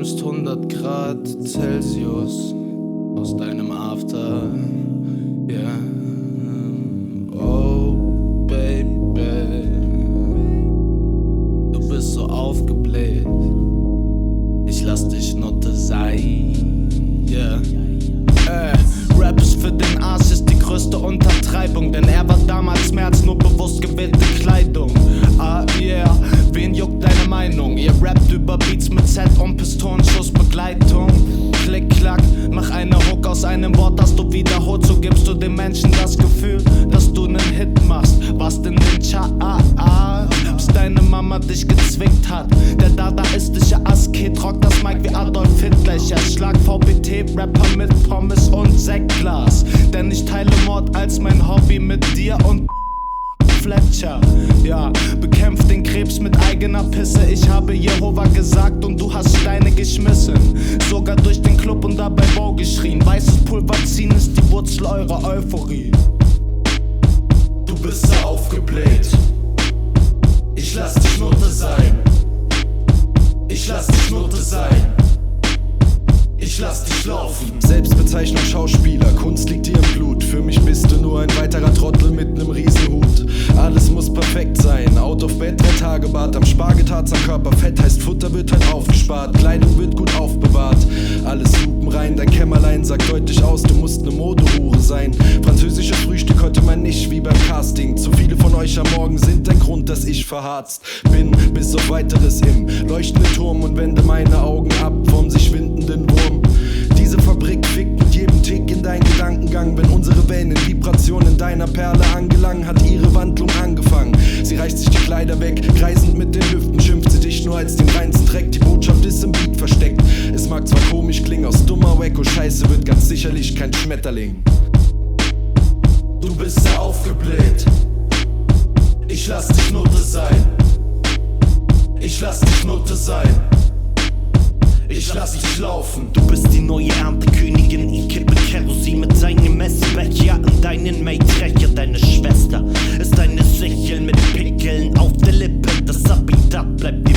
nimmst 100 Grad Celsius aus deinem After, yeah. Oh Baby, du bist so aufgebläht, ich lass dich Nutte sein, yeah. Rap ist für den Arsch ist die größte Untertreibung, denn er war damals mehr als nur bewusst gewählte Kleidung. Ah yeah, wen juckt deine Meinung? Ihr rappt über Beats mit Z und Pistolenschussbegleitung. Klick, klack, mach eine Hook aus einem Wort, das du wiederholst. So gibst du den Menschen das Gefühl, dass du nen Hit machst. Warst in den Charts, bis deine Mama dich gezwickt hat. Der dadaistische Asket rockt das Mic wie Adolf Hitler. Ich erschlag VBT-Rapper mit Pommes und Sektglas, denn ich teile Mord als mein Hobby mit dir und Fletcher, ja, bekämpft den Krebs mit eigener Pisse. Ich habe Jehova gesagt und du hast Steine geschmissen. Sogar durch den Club und dabei Wow geschrien. Weißes Pulver ziehen ist die Wurzel eurer Euphorie. Du bist so aufgebläht, ich lass dich Nutte sein. Ich lass dich Nutte sein. Ich lass dich laufen. Selbstbezeichnung Schauspieler, Kunst liegt dir im Blut. Für mich bist du nur ein weiterer Trottel mit nem Riesenhut. Alles muss perfekt sein, out of bed, 3 Tage Bad. Am Spargeltarz am Körper fett, heißt Futter wird halt aufgespart. Kleidung wird gut aufbewahrt, alles lupenrein. Dein Kämmerlein sagt deutlich aus, du musst ne Modehure sein. Französisches Frühstück heute mal nicht wie beim Casting. Zu viele von euch am Morgen sind ein Grund, dass ich verharzt bin. Bis auf weiteres im leuchtenden Turm und wende meine Augen ab vom sich windenden Wurm. Diese Fabrik fickt mit jedem Tick in deinen Gedankengang. Wenn unsere Wellen in Vibrationen deiner Perle angelangen, hat ihre Wandlung angefangen. Sie reißt sich die Kleider weg, kreisend mit den Hüften schimpft sie dich nur als den reinsten Dreck. Die Botschaft ist im Beat versteckt. Es mag zwar komisch klingen, aus dummer Wacko Scheiße wird ganz sicherlich kein Schmetterling. Du bist sehr aufgebläht, ich lass dich Nutte sein. Ich lass dich Nutte sein. Ich lass dich laufen. Du bist die neue Erntekönigin. Ich kippe Kerosin mit seinem Messbecher in deinen Mähdrecher. Deine Schwester ist eine Sichel mit Pickeln auf der Lippe. Das Habitat bleibt dir